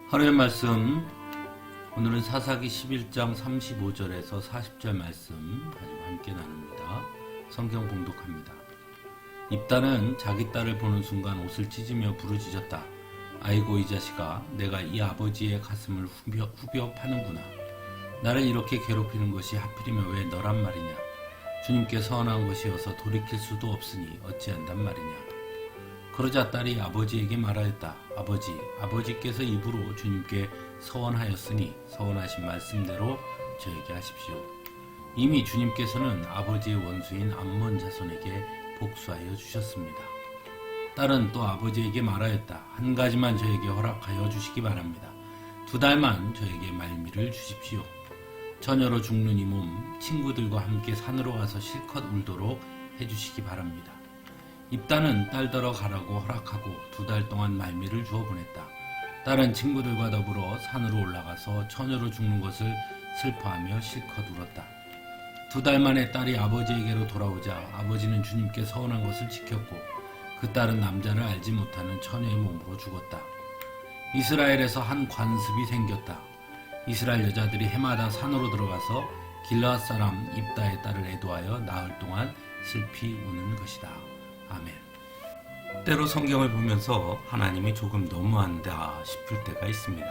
하루의 말씀, 오늘은 사사기 11장 35절에서 40절 말씀 가지고 함께 나눕니다. 성경 봉독합니다. 입다는 자기 딸을 보는 순간 옷을 찢으며 부르짖었다. 아이고 이 자식아, 내가 이 아버지의 가슴을 후벼 파는구나. 나를 이렇게 괴롭히는 것이 하필이면 왜 너란 말이냐. 주님께 서원한 것이어서 돌이킬 수도 없으니 어찌한단 말이냐. 그러자 딸이 아버지에게 말하였다. 아버지께서 입으로 주님께 서원하였으니 서원하신 말씀대로 저에게 하십시오. 이미 주님께서는 아버지의 원수인 암몬 자손에게 복수하여 주셨습니다. 딸은 또 아버지에게 말하였다. 한 가지만 저에게 허락하여 주시기 바랍니다. 2달만 저에게 말미를 주십시오. 처녀로 죽는 이 몸 친구들과 함께 산으로 가서 실컷 울도록 해주시기 바랍니다. 입다는 딸더러 가라고 허락하고 2달 동안 말미를 주어 보냈다. 딸은 친구들과 더불어 산으로 올라가서 처녀로 죽는 것을 슬퍼하며 실컷 울었다. 2달 만에 딸이 아버지에게로 돌아오자 아버지는 주님께 서원한 것을 지켰고 그 딸은 남자를 알지 못하는 처녀의 몸으로 죽었다. 이스라엘에서 한 관습이 생겼다. 이스라엘 여자들이 해마다 산으로 들어가서 길르앗 사람 입다의 딸을 애도하여 나흘 동안 슬피 우는 것이다. 아멘. 때로 성경을 보면서 하나님이 조금 너무한다 싶을 때가 있습니다.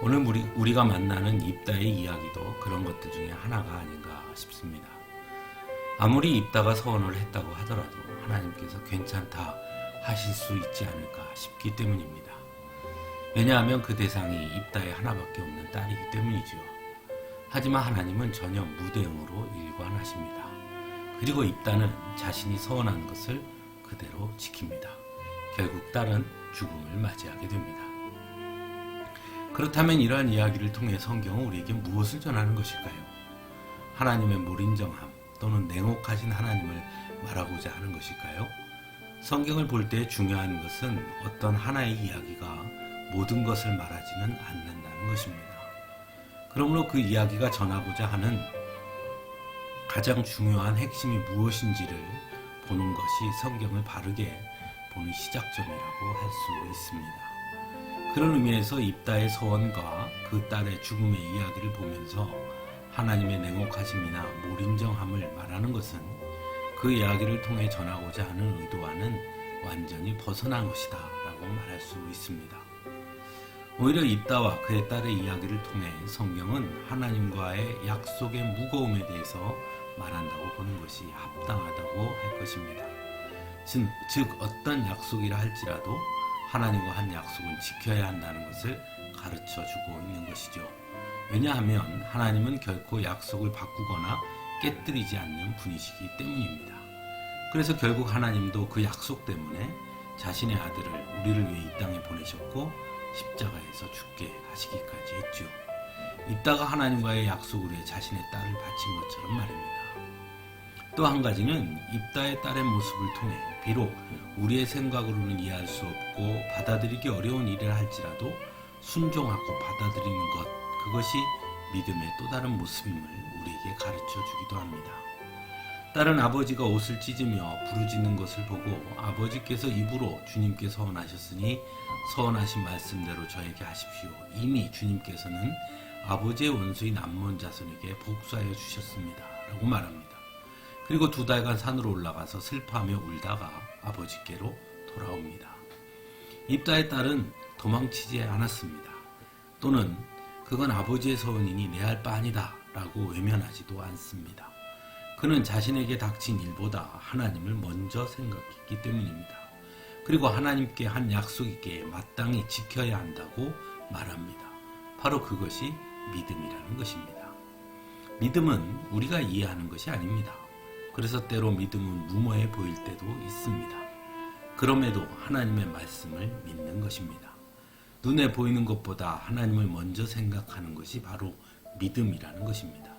오늘 우리가 만나는 입다의 이야기도 그런 것들 중에 하나가 아닌가 싶습니다. 아무리 입다가 서원을 했다고 하더라도 하나님께서 괜찮다 하실 수 있지 않을까 싶기 때문입니다. 왜냐하면 그 대상이 입다의 하나밖에 없는 딸이기 때문이죠. 하지만 하나님은 전혀 무대응으로 일관하십니다. 그리고 입다는 자신이 서원한 것을 그대로 지킵니다. 결국 딸은 죽음을 맞이하게 됩니다. 그렇다면 이러한 이야기를 통해 성경은 우리에게 무엇을 전하는 것일까요? 하나님의 무린정함 또는 냉혹하신 하나님을 말하고자 하는 것일까요? 성경을 볼 때 중요한 것은 어떤 하나의 이야기가 모든 것을 말하지는 않는다는 것입니다. 그러므로 그 이야기가 전하고자 하는 가장 중요한 핵심이 무엇인지를 보는 것이 성경을 바르게 보는 시작점이라고 할 수 있습니다. 그런 의미에서 입다의 서원과 그 딸의 죽음의 이야기를 보면서 하나님의 냉혹하심이나 무린정함을 말하는 것은 그 이야기를 통해 전하고자 하는 의도와는 완전히 벗어난 것이다 라고 말할 수 있습니다. 오히려 입다와 그의 딸의 이야기를 통해 성경은 하나님과의 약속의 무거움에 대해서 말한다고 보는 것이 합당하다고 할 것입니다. 즉 어떤 약속이라 할지라도 하나님과 한 약속은 지켜야 한다는 것을 가르쳐주고 있는 것이죠. 왜냐하면 하나님은 결코 약속을 바꾸거나 깨뜨리지 않는 분이시기 때문입니다. 그래서 결국 하나님도 그 약속 때문에 자신의 아들을 우리를 위해 이 땅에 보내셨고 십자가에서 죽게 하시기까지 했죠. 입다가 하나님과의 약속을 위해 자신의 딸을 바친 것처럼 말입니다. 또 한 가지는 입다의 딸의 모습을 통해 비록 우리의 생각으로는 이해할 수 없고 받아들이기 어려운 일이라 할지라도 순종하고 받아들이는 것, 그것이 믿음의 또 다른 모습임을 우리에게 가르쳐 주기도 합니다. 딸은 아버지가 옷을 찢으며 부르짖는 것을 보고 아버지께서 입으로 주님께 서원하셨으니 서원하신 말씀대로 저에게 하십시오. 이미 주님께서는 아버지의 원수인 암몬 자손에게 복수하여 주셨습니다. 라고 말합니다. 그리고 2달간 산으로 올라가서 슬퍼하며 울다가 아버지께로 돌아옵니다. 입다의 딸은 도망치지 않았습니다. 또는 그건 아버지의 서원이니 내 할 바 아니다 라고 외면하지도 않습니다. 그는 자신에게 닥친 일보다 하나님을 먼저 생각했기 때문입니다. 그리고 하나님께 한 약속이기에 마땅히 지켜야 한다고 말합니다. 바로 그것이 믿음이라는 것입니다. 믿음은 우리가 이해하는 것이 아닙니다. 그래서 때로 믿음은 무모해 보일 때도 있습니다. 그럼에도 하나님의 말씀을 믿는 것입니다. 눈에 보이는 것보다 하나님을 먼저 생각하는 것이 바로 믿음이라는 것입니다.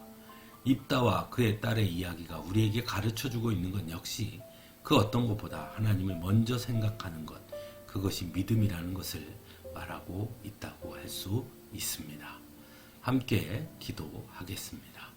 입다와 그의 딸의 이야기가 우리에게 가르쳐주고 있는 것 역시 그 어떤 것보다 하나님을 먼저 생각하는 것, 그것이 믿음이라는 것을 말하고 있다고 할 수 있습니다. 함께 기도하겠습니다.